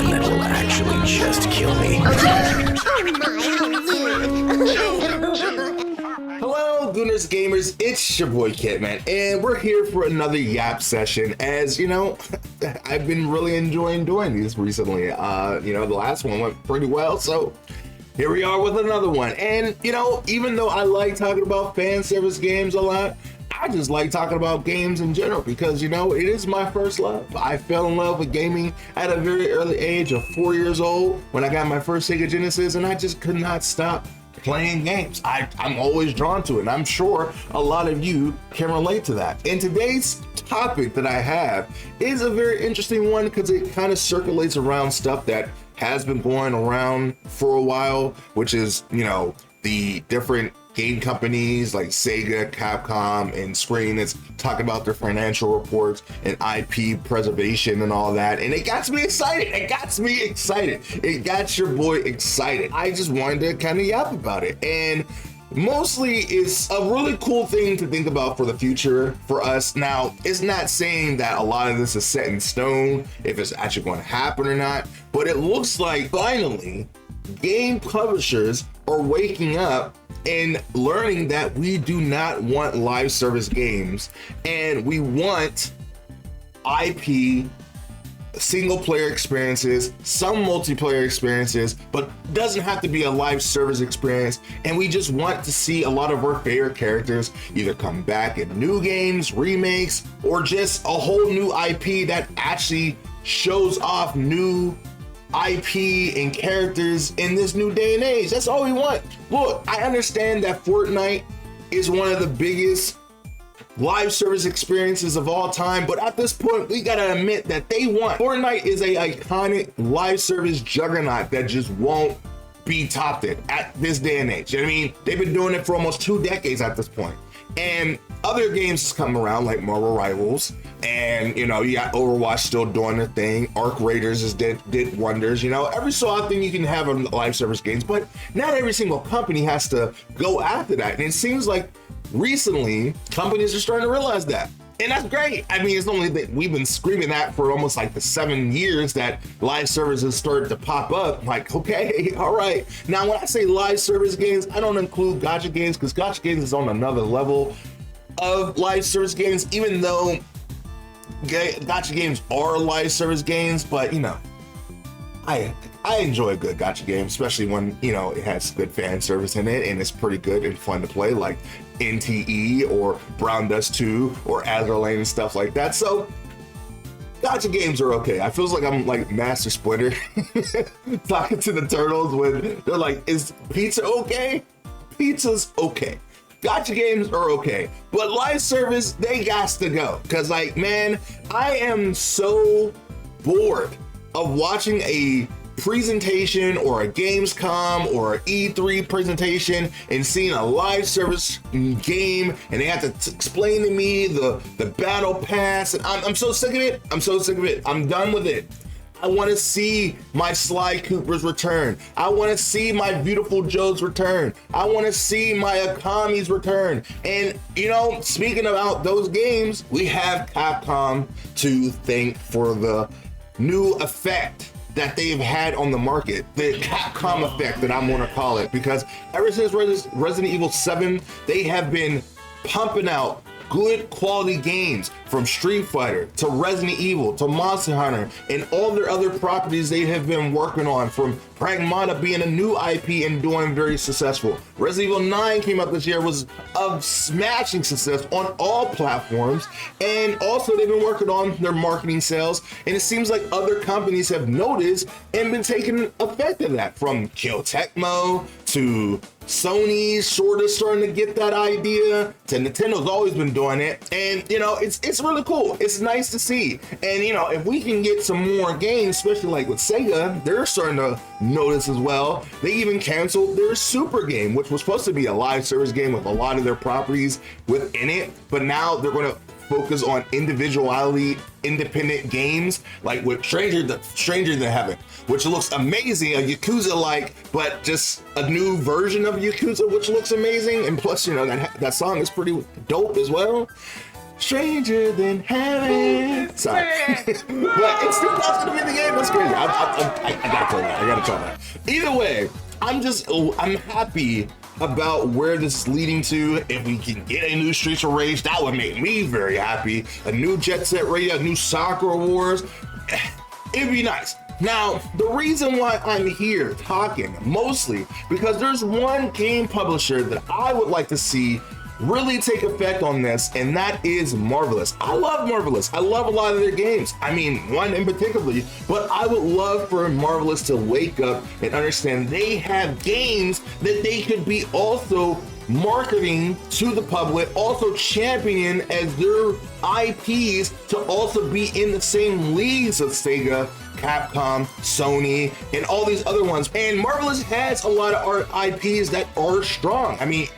one that will actually just kill me. Hello, Gooners Gamers, it's your boy Kentman, and we're here for another Yap session. As you know, I've been really enjoying doing these recently. The last one went pretty well, so here we are with another one. And even though I like talking about fan service games a lot, I just like talking about games in general because, it is my first love. I fell in love with gaming at a very early age of 4 years old when I got my first Sega Genesis, and I just could not stop playing games. I'm always drawn to it, and I'm sure a lot of you can relate to that. And today's topic that I have is a very interesting one because it kind of circulates around stuff that has been going around for a while, which is, the different game companies like Sega, Capcom, and Screen is talking about their financial reports and IP preservation and all that. And it got me excited. It got your boy excited. I just wanted to kind of yap about it. And mostly it's a really cool thing to think about for the future for us. Now, it's not saying that a lot of this is set in stone, if it's actually going to happen or not, but it looks like finally game publishers are waking up and learning that we do not want live service games, and we want IP single player experiences, some multiplayer experiences, but doesn't have to be a live service experience. And we just want to see a lot of our favorite characters either come back in new games, remakes, or just a whole new IP that actually shows off new IP and characters in this new day and age. That's all we want. Look, I understand that Fortnite is one of the biggest live service experiences of all time, but at this point we gotta admit that Fortnite is a iconic live service juggernaut that just won't be topped at this day and age. I mean, they've been doing it for almost 2 decades at this point. And other games come around like Marvel Rivals, and you got Overwatch still doing their thing. Arc Raiders did wonders. Every so often you can have a live service games, but not every single company has to go after that. And it seems like recently companies are starting to realize that. And that's great. I mean, it's only that we've been screaming that for almost like the 7 years that live services started to pop up. Like, okay, all right. Now, when I say live service games, I don't include gacha games because gacha games is on another level of live service games, even though gacha games are live service games. But, I enjoy a good gacha game, especially when, it has good fan service in it and it's pretty good and fun to play, like NTE or Brown Dust 2 or Azure Lane and stuff like that. So gacha games are okay. I feels like I'm like Master Splinter talking to the turtles when they're like, is pizza okay? Pizza's okay. Gacha games are okay, but live service, they got to go. Cause like, man, I am so bored of watching a presentation or a Gamescom or an E3 presentation and seeing a live service game and they have to explain to me the battle pass, and I'm so sick of it. I'm done with it. I want to see my Sly Coopers return. I want to see my Beautiful Joes return. I want to see my Akamis return. And speaking about those games, we have Capcom to thank for the new effect that they've had on the market, the Capcom effect that I'm gonna call it, because ever since Resident Evil 7, they have been pumping out good quality games, from Street Fighter to Resident Evil to Monster Hunter and all their other properties they have been working on, from Pragmata being a new IP and doing very successful. Resident Evil 9 came out this year, was a smashing success on all platforms, and also they've been working on their marketing sales, and it seems like other companies have noticed and been taking effect of that, from Kill Tecmo to Sony's sort of starting to get that idea, to Nintendo's always been doing it. And it's really cool. It's nice to see. And if we can get some more games, especially like with Sega, they're starting to notice as well. They even canceled their Super game, which was supposed to be a live service game with a lot of their properties within it, but now they're going to focus on individuality, independent games, like with Stranger Than Heaven, which looks amazing, a Yakuza-like, but just a new version of Yakuza, which looks amazing. And plus, that song is pretty dope as well. Stranger Than Heaven. Sorry. But it's still possible to be in the game. That's crazy. I gotta tell that. I gotta tell that. Either way, I'm happy about where this is leading to. If we can get a new Streets of Rage, that would make me very happy. A new Jet Set Radio, a new Soccer Wars. It'd be nice. Now, the reason why I'm here talking, mostly because there's one game publisher that I would like to see really take effect on this, and that is Marvelous. I love Marvelous. I love a lot of their games. I mean, one in particular, but I would love for Marvelous to wake up and understand they have games that they could be also marketing to the public, also championing as their IPs to also be in the same leagues of Sega, Capcom, Sony, and all these other ones. And Marvelous has a lot of our IPs that are strong. I mean,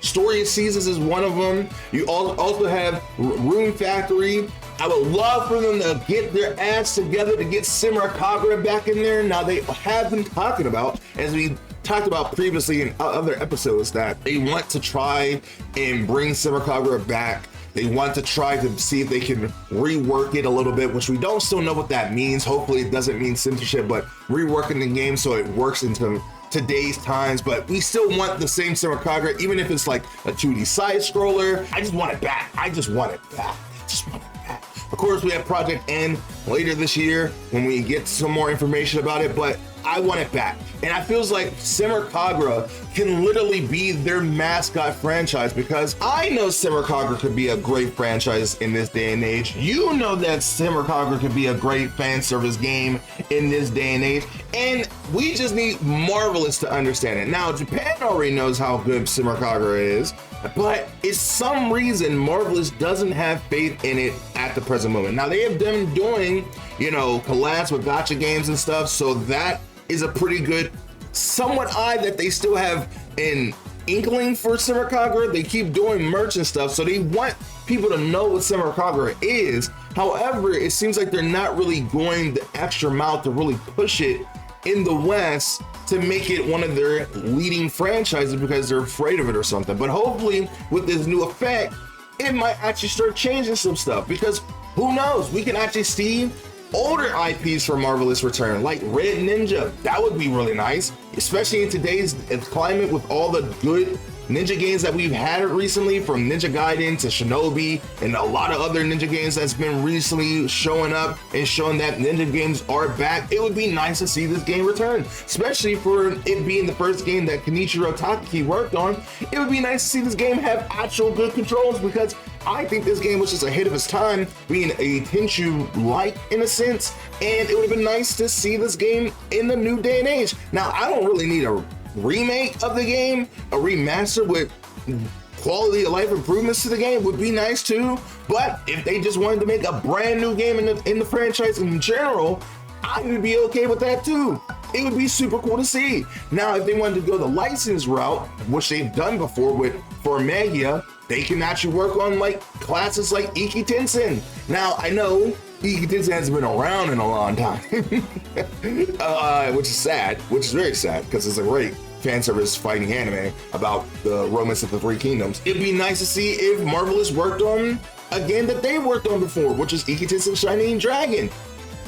Story of Seasons is one of them. You also have Rune Factory. I would love for them to get their ass together to get Simra Kagura back in there. Now, they have been talking about, as we talked about previously in other episodes, that they want to try and bring Simra Kagura back. They want to try to see if they can rework it a little bit, which we don't still know what that means. Hopefully it doesn't mean censorship, but reworking the game so it works into today's times. But we still want the same Simra Kagura, even if it's like a 2D side scroller. I just want it back. I just want it back. I just want it back. Of course, we have Project N later this year when we get some more information about it, but I want it back. And I feels like Simra Kagura can literally be their mascot franchise, because I know Simra Kagura could be a great franchise in this day and age. You know that Simra Kagura could be a great fan service game in this day and age. And we just need Marvelous to understand it. Now, Japan already knows how good Simra Kagura is, but it's some reason Marvelous doesn't have faith in it at the present moment. Now, they have been doing, collabs with gacha games and stuff, so that is a pretty good, somewhat odd that they still have an inkling for Simra Kagura. They keep doing merch and stuff, so they want people to know what Simra Kagura is. However, it seems like they're not really going the extra mile to really push it in the West to make it one of their leading franchises because they're afraid of it or something. But hopefully with this new effect, it might actually start changing some stuff, because who knows, we can actually see older IPs for Marvelous return, like Red Ninja. That would be really nice, especially in today's climate with all the good ninja games that we've had recently, from Ninja Gaiden to Shinobi and a lot of other ninja games that's been recently showing up and showing that ninja games are back. It would be nice to see this game return, especially for it being the first game that Kenichiro Takaki worked on. It would be nice to see this game have actual good controls, because I think this game was just ahead of its time, being a Tenchu-like in a sense, and it would have been nice to see this game in the new day and age. Now, I don't really need a remake of the game. A remaster with quality of life improvements to the game would be nice too, but if they just wanted to make a brand new game in the franchise in general, I would be okay with that too. It would be super cool to see. Now, if they wanted to go the license route, which they've done before with Formagia, they can actually work on like classes like Iki Tensen. Now, I know Iki Tensen hasn't been around in a long time, which is sad, which is very sad, because it's a great fan service fighting anime about the romance of the Three Kingdoms. It'd be nice to see if Marvelous worked on a game that they worked on before, which is Iki Tensen Shining Dragon.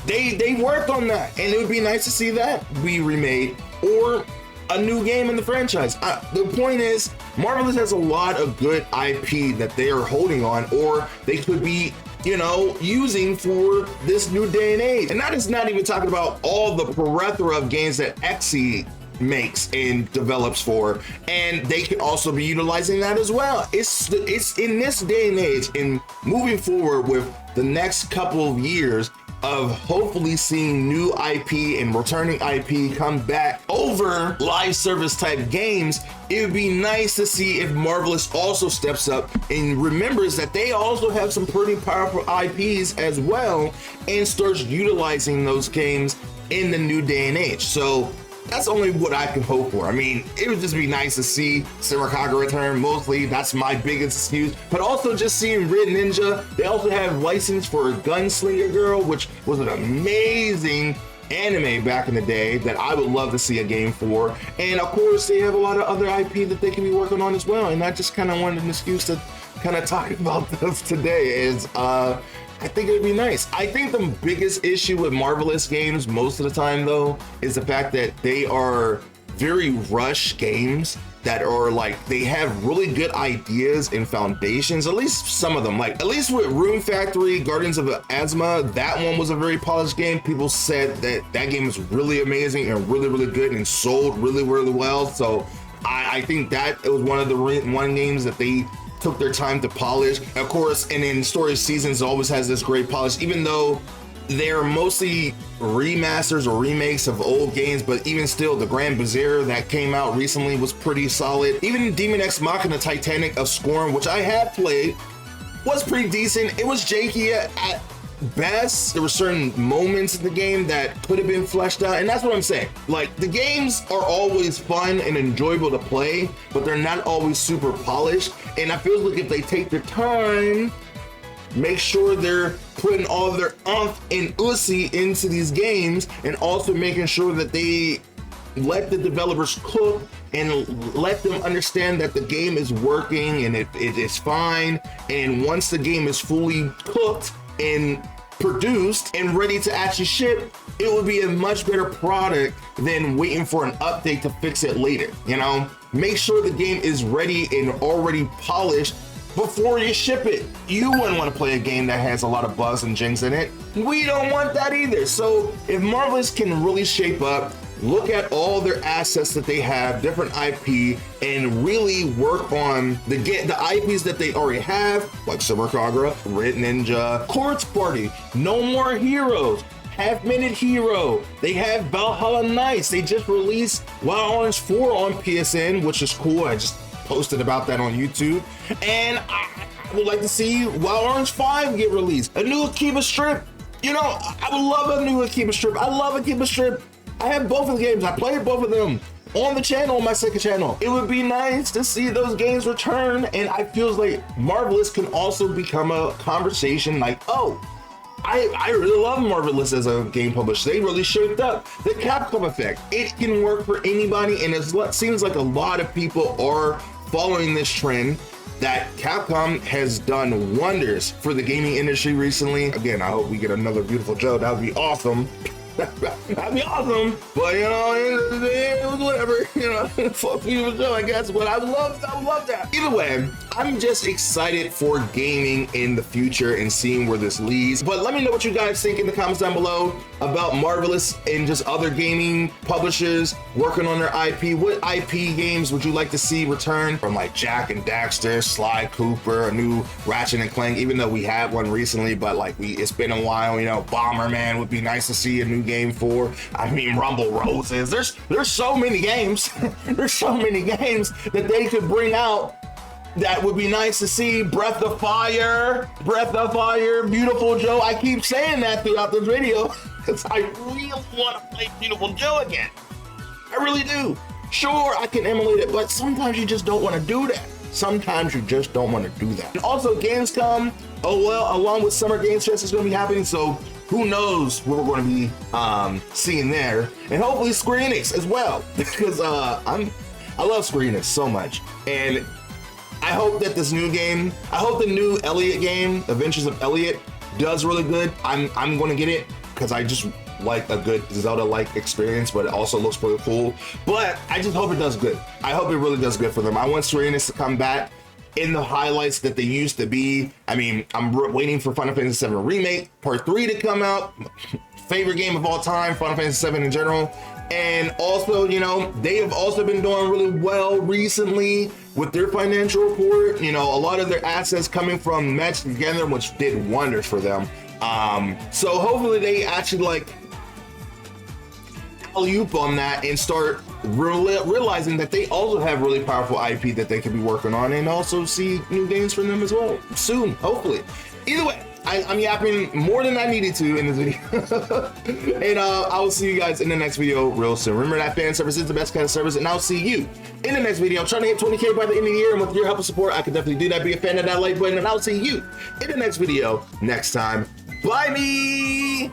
They worked on that, and it would be nice to see that be remade or a new game in the franchise. The point is, Marvelous has a lot of good IP that they are holding on, or they could be, using for this new day and age. And that is not even talking about all the plethora of games that Xe makes and develops for, and they can also be utilizing that as well. It's in this day and age, and moving forward with the next couple of years of hopefully seeing new IP and returning IP come back over live service type games, it would be nice to see if Marvelous also steps up and remembers that they also have some pretty powerful IPs as well, and starts utilizing those games in the new day and age. So that's only what I can hope for. I mean, it would just be nice to see Simra Kagura return. Mostly, that's my biggest excuse. But also just seeing Red Ninja. They also have license for Gunslinger Girl, which was an amazing anime back in the day that I would love to see a game for. And of course, they have a lot of other IP that they can be working on as well. And I just kind of wanted an excuse to kind of talk about this today, is I think it would be nice. I think the biggest issue with Marvelous games most of the time, though, is the fact that they are very rush games that are like, they have really good ideas and foundations, at least some of them. Like, at least with Rune Factory, Guardians of the Asma, that one was a very polished game. People said that that game is really amazing and really, really good and sold really, really well. So I think that it was one of the one games that they took their time to polish. Of course, and in Story Seasons always has this great polish, even though they're mostly remasters or remakes of old games, but even still, the Grand Bazaar that came out recently was pretty solid. Even Demon X Machina Titanic of Scorn, which I have played, was pretty decent. It was janky at best. There were certain moments in the game that could have been fleshed out, and that's what I'm saying. Like, the games are always fun and enjoyable to play, but they're not always super polished, and I feel like if they take their time, make sure they're putting all of their umph and ussy into these games, and also making sure that they let the developers cook and let them understand that the game is working and it is fine. And once the game is fully cooked and produced and ready to actually ship, it will be a much better product than waiting for an update to fix it later. You know, make sure the game is ready and already polished before you ship it. You wouldn't want to play a game that has a lot of bugs and jinx in it. We don't want that either. So if Marvelous can really shape up, look at all their assets that they have, different IP, and really work on the IPs that they already have, like Silver Kagura, Red Ninja, Quartz Party, No More Heroes, Half Minute Hero. They have Valhalla Knights. They just released Wild Orange 4 on PSN, which is cool. I just posted about that on YouTube, and I would like to see Wild Orange 5 get released. A new Akiba strip. You know, I would love a new Akiba strip. I love Akiba strip. I have both of the games. I played both of them on the channel, on my second channel. It would be nice to see those games return, and I feel like Marvelous can also become a conversation like, oh, I really love Marvelous as a game publisher. They really shaped up. The Capcom effect, it can work for anybody, and it seems like a lot of people are following this trend that Capcom has done wonders for the gaming industry recently. Again, I hope we get another Beautiful Joe. That would be awesome. That'd be awesome. But you know, it was whatever, you know, fuck Beautiful Joe, I guess. But I would love that. Either way, I'm just excited for gaming in the future and seeing where this leads. But let me know what you guys think in the comments down below about Marvelous and just other gaming publishers working on their IP. What IP games would you like to see return from, like Jak and Daxter, Sly Cooper, a new Ratchet and Clank, even though we had one recently, but like it's been a while, you know, Bomberman would be nice to see a new game for. I mean, Rumble Roses. There's so many games. There's so many games that they could bring out that would be nice to see. Breath of Fire, Beautiful Joe. I keep saying that throughout this video because I really want to play Beautiful Joe again. I really do. Sure, I can emulate it, but sometimes you just don't want to do that. Sometimes you just don't want to do that. And also, Gamescom, oh well, along with Summer Games Fest is going to be happening, so who knows what we're going to be seeing there. And hopefully Square Enix as well, because I love Square Enix so much. And I hope that this new game, I hope the new Elliot game, Adventures of Elliot, does really good. I'm going to get it because I just like a good Zelda-like experience, but it also looks pretty cool. But I just hope it does good. I hope it really does good for them. I want Square Enix to come back in the highlights that they used to be. I mean, I'm waiting for Final Fantasy VII Remake Part 3 to come out. Favorite game of all time, Final Fantasy VII in general. And also, you know, they have also been doing really well recently with their financial report. You know, a lot of their assets coming from Magic the Gathering, which did wonders for them. So hopefully they actually like alley-oop on that and start realizing that they also have really powerful IP that they could be working on, and also see new games from them as well soon, hopefully. Either way, I'm yapping more than I needed to in this video. And I will see you guys in the next video real soon. Remember that fan service is the best kind of service, and I'll see you in the next video. I'm trying to hit 20K by the end of the year, and with your help and support, I can definitely do that. Be a fan of that like button, and I'll see you in the next video next time. Bye me.